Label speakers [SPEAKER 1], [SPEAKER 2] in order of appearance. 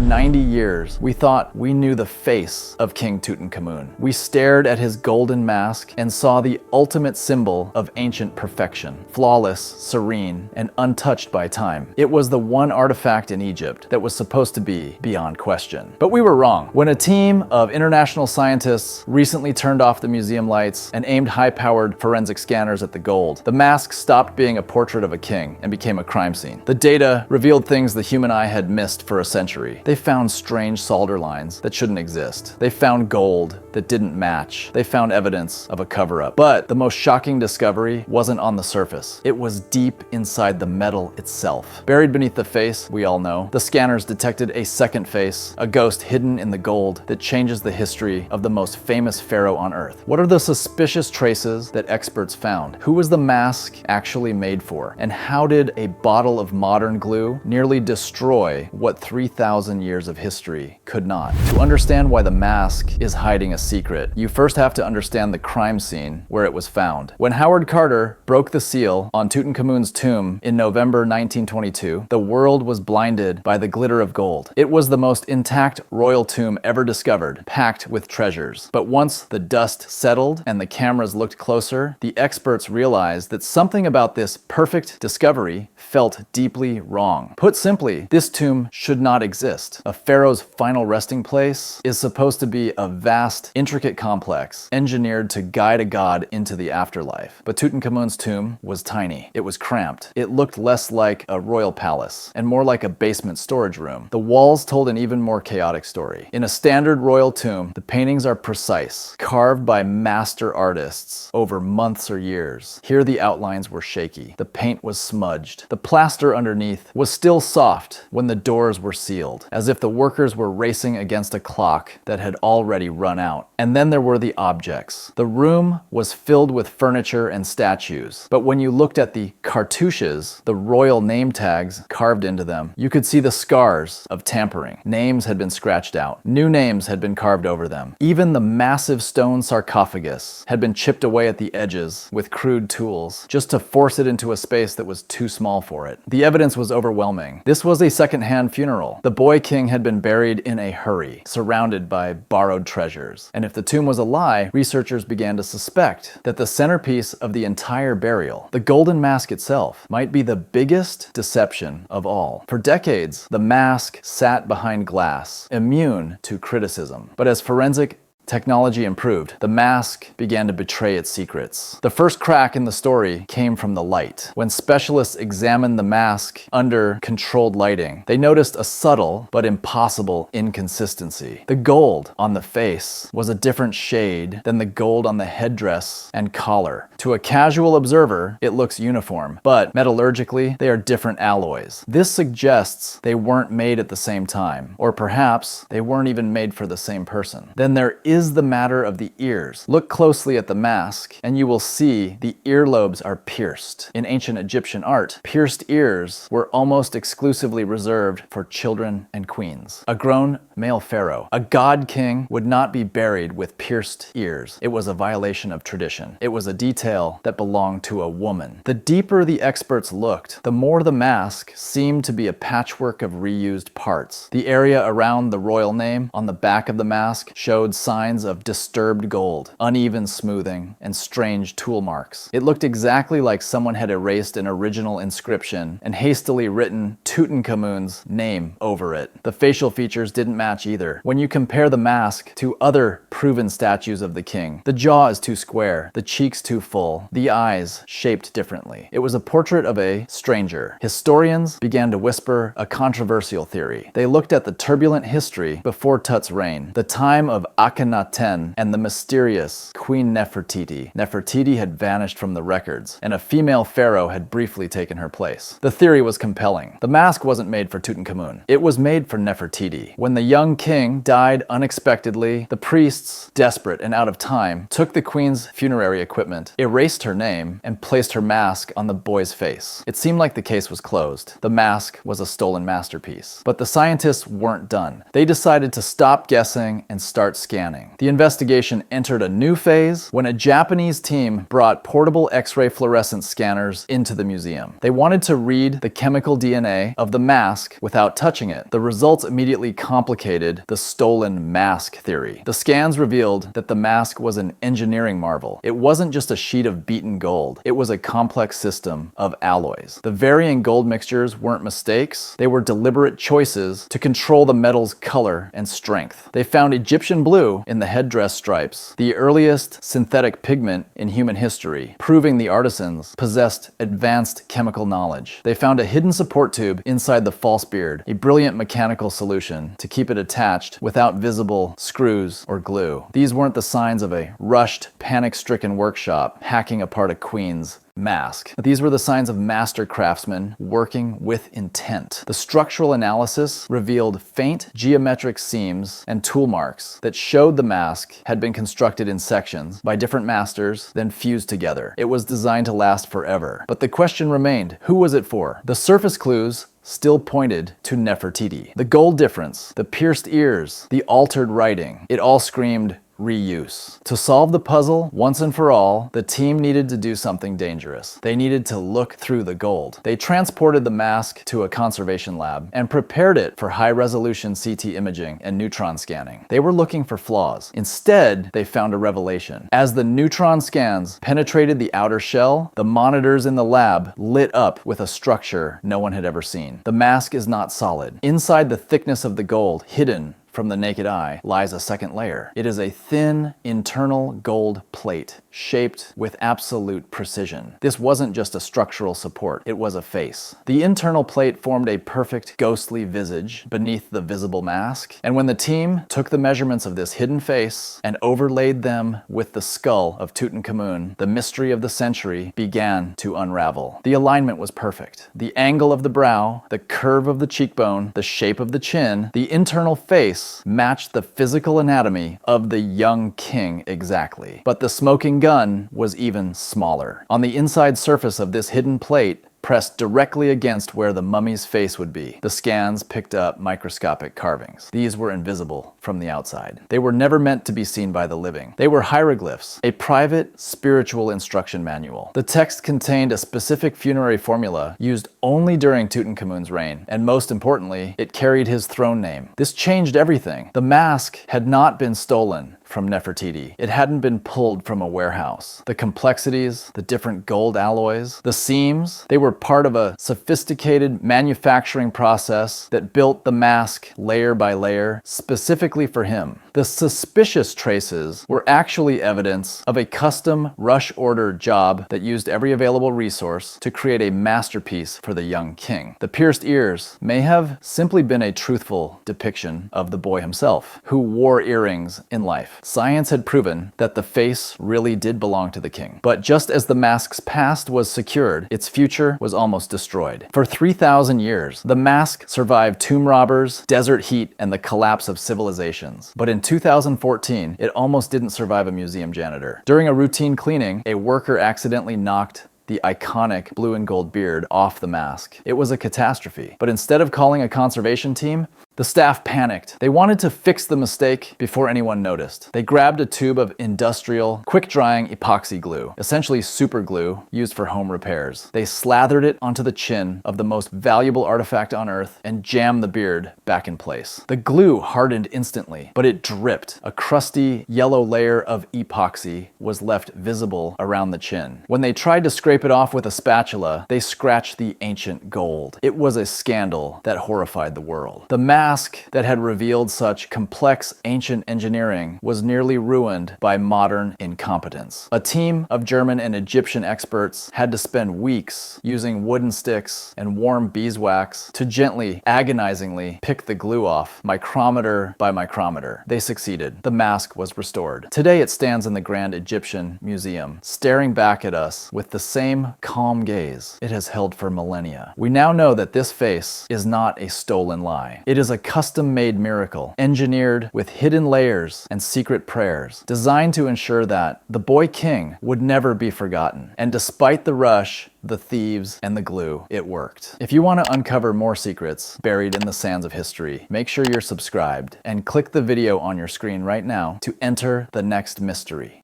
[SPEAKER 1] 90 years, we thought we knew the face of King Tutankhamun. We stared at his golden mask and saw the ultimate symbol of ancient perfection, flawless, serene, and untouched by time. It was the one artifact in Egypt that was supposed to be beyond question. But we were wrong. When a team of international scientists recently turned off the museum lights and aimed high-powered forensic scanners at the gold, the mask stopped being a portrait of a king and became a crime scene. The data revealed things the human eye had missed for a century. They found strange solder lines that shouldn't exist. They found gold that didn't match. They found evidence of a cover-up. But the most shocking discovery wasn't on the surface. It was deep inside the metal itself. Buried beneath the face, we all know, the scanners detected a second face, a ghost hidden in the gold that changes the history of the most famous pharaoh on Earth. What are the suspicious traces that experts found? Who was the mask actually made for? And how did a bottle of modern glue nearly destroy what 3,000 years of history could not? To understand why the mask is hiding a secret, you first have to understand the crime scene where it was found. When Howard Carter broke the seal on Tutankhamun's tomb in November 1922, the world was blinded by the glitter of gold. It was the most intact royal tomb ever discovered, packed with treasures. But once the dust settled and the cameras looked closer, the experts realized that something about this perfect discovery felt deeply wrong. Put simply, this tomb should not exist. A pharaoh's final resting place is supposed to be a vast, intricate complex, engineered to guide a god into the afterlife. But Tutankhamun's tomb was tiny. It was cramped. It looked less like a royal palace and more like a basement storage room. The walls told an even more chaotic story. In a standard royal tomb, the paintings are precise, carved by master artists over months or years. Here the outlines were shaky. The paint was smudged. The plaster underneath was still soft when the doors were sealed, as if the workers were racing against a clock that had already run out. And then there were the objects. The room was filled with furniture and statues, but when you looked at the cartouches, the royal name tags carved into them, you could see the scars of tampering. Names had been scratched out. New names had been carved over them. Even the massive stone sarcophagus had been chipped away at the edges with crude tools, just to force it into a space that was too small for it. The evidence was overwhelming. This was a second-hand funeral. The boy king had been buried in a hurry, surrounded by borrowed treasures. And if the tomb was a lie, researchers began to suspect that the centerpiece of the entire burial, the golden mask itself, might be the biggest deception of all. For decades, the mask sat behind glass, immune to criticism. But as forensic technology improved, the mask began to betray its secrets. The first crack in the story came from the light. When specialists examined the mask under controlled lighting, they noticed a subtle but impossible inconsistency. The gold on the face was a different shade than the gold on the headdress and collar. To a casual observer, it looks uniform, but metallurgically, they are different alloys. This suggests they weren't made at the same time, or perhaps they weren't even made for the same person. Then there is the matter of the ears. Look closely at the mask and you will see the earlobes are pierced. In ancient Egyptian art, pierced ears were almost exclusively reserved for children and queens. A grown male pharaoh, a god king, would not be buried with pierced ears. It was a violation of tradition. It was a detail that belonged to a woman. The deeper the experts looked, the more the mask seemed to be a patchwork of reused parts. The area around the royal name on the back of the mask showed signs of disturbed gold, uneven smoothing, and strange tool marks. It looked exactly like someone had erased an original inscription and hastily written Tutankhamun's name over it. The facial features didn't match either. When you compare the mask to other proven statues of the king, the jaw is too square, the cheeks too full, the eyes shaped differently. It was a portrait of a stranger. Historians began to whisper a controversial theory. They looked at the turbulent history before Tut's reign, the time of Akhenaten and the mysterious Queen Nefertiti. Nefertiti had vanished from the records, and a female pharaoh had briefly taken her place. The theory was compelling. The mask wasn't made for Tutankhamun. It was made for Nefertiti. When the young king died unexpectedly, the priests, desperate and out of time, took the queen's funerary equipment, erased her name, and placed her mask on the boy's face. It seemed like the case was closed. The mask was a stolen masterpiece. But the scientists weren't done. They decided to stop guessing and start scanning. everything. The investigation entered a new phase when a Japanese team brought portable X-ray fluorescence scanners into the museum. They wanted to read the chemical DNA of the mask without touching it. The results immediately complicated the stolen mask theory. The scans revealed that the mask was an engineering marvel. It wasn't just a sheet of beaten gold. It was a complex system of alloys. The varying gold mixtures weren't mistakes. They were deliberate choices to control the metal's color and strength. They found Egyptian blue in the headdress stripes, the earliest synthetic pigment in human history, proving the artisans possessed advanced chemical knowledge. They found a hidden support tube inside the false beard, a brilliant mechanical solution to keep it attached without visible screws or glue. These weren't the signs of a rushed, panic-stricken workshop hacking apart a queen's mask. These were the signs of master craftsmen working with intent. The structural analysis revealed faint geometric seams and tool marks that showed the mask had been constructed in sections by different masters, then fused together. It was designed to last forever. But the question remained, who was it for? The surface clues still pointed to Nefertiti. The gold difference, the pierced ears, the altered writing, it all screamed reuse. To solve the puzzle once and for all, the team needed to do something dangerous. They needed to look through the gold. They transported the mask to a conservation lab and prepared it for high-resolution CT imaging and neutron scanning. They were looking for flaws. Instead, they found a revelation. As the neutron scans penetrated the outer shell, the monitors in the lab lit up with a structure no one had ever seen. The mask is not solid. Inside the thickness of the gold, hidden from the naked eye, lies a second layer. It is a thin, internal gold plate, shaped with absolute precision. This wasn't just a structural support, it was a face. The internal plate formed a perfect, ghostly visage beneath the visible mask, and when the team took the measurements of this hidden face and overlaid them with the skull of Tutankhamun, the mystery of the century began to unravel. The alignment was perfect. The angle of the brow, the curve of the cheekbone, the shape of the chin, the internal face matched the physical anatomy of the young king exactly. But the smoking gun was even smaller. On the inside surface of this hidden plate, pressed directly against where the mummy's face would be, the scans picked up microscopic carvings. These were invisible from the outside. They were never meant to be seen by the living. They were hieroglyphs, a private spiritual instruction manual. The text contained a specific funerary formula used only during Tutankhamun's reign, and most importantly, it carried his throne name. This changed everything. The mask had not been stolen from Nefertiti. It hadn't been pulled from a warehouse. The complexities, the different gold alloys, the seams, they were part of a sophisticated manufacturing process that built the mask layer by layer specifically for him. The suspicious traces were actually evidence of a custom rush order job that used every available resource to create a masterpiece for the young king. The pierced ears may have simply been a truthful depiction of the boy himself, who wore earrings in life. Science had proven that the face really did belong to the king. But just as the mask's past was secured, its future was almost destroyed. For 3,000 years, the mask survived tomb robbers, desert heat, and the collapse of civilizations. But in 2014, it almost didn't survive a museum janitor. During a routine cleaning, a worker accidentally knocked the iconic blue and gold beard off the mask. It was a catastrophe. But instead of calling a conservation team, the staff panicked. They wanted to fix the mistake before anyone noticed. They grabbed a tube of industrial, quick-drying epoxy glue, essentially super glue used for home repairs. They slathered it onto the chin of the most valuable artifact on Earth and jammed the beard back in place. The glue hardened instantly, but it dripped. A crusty yellow layer of epoxy was left visible around the chin. When they tried to scrape it off with a spatula, they scratched the ancient gold. It was a scandal that horrified the world. The mask that had revealed such complex ancient engineering was nearly ruined by modern incompetence. A team of German and Egyptian experts had to spend weeks using wooden sticks and warm beeswax to gently, agonizingly pick the glue off, micrometer by micrometer. They succeeded. The mask was restored. Today it stands in the Grand Egyptian Museum, staring back at us with the same calm gaze it has held for millennia. We now know that this face is not a stolen lie. It is a custom-made miracle, engineered with hidden layers and secret prayers, designed to ensure that the boy king would never be forgotten. And despite the rush, the thieves, and the glue, it worked. If you want to uncover more secrets buried in the sands of history, make sure you're subscribed and click the video on your screen right now to enter the next mystery.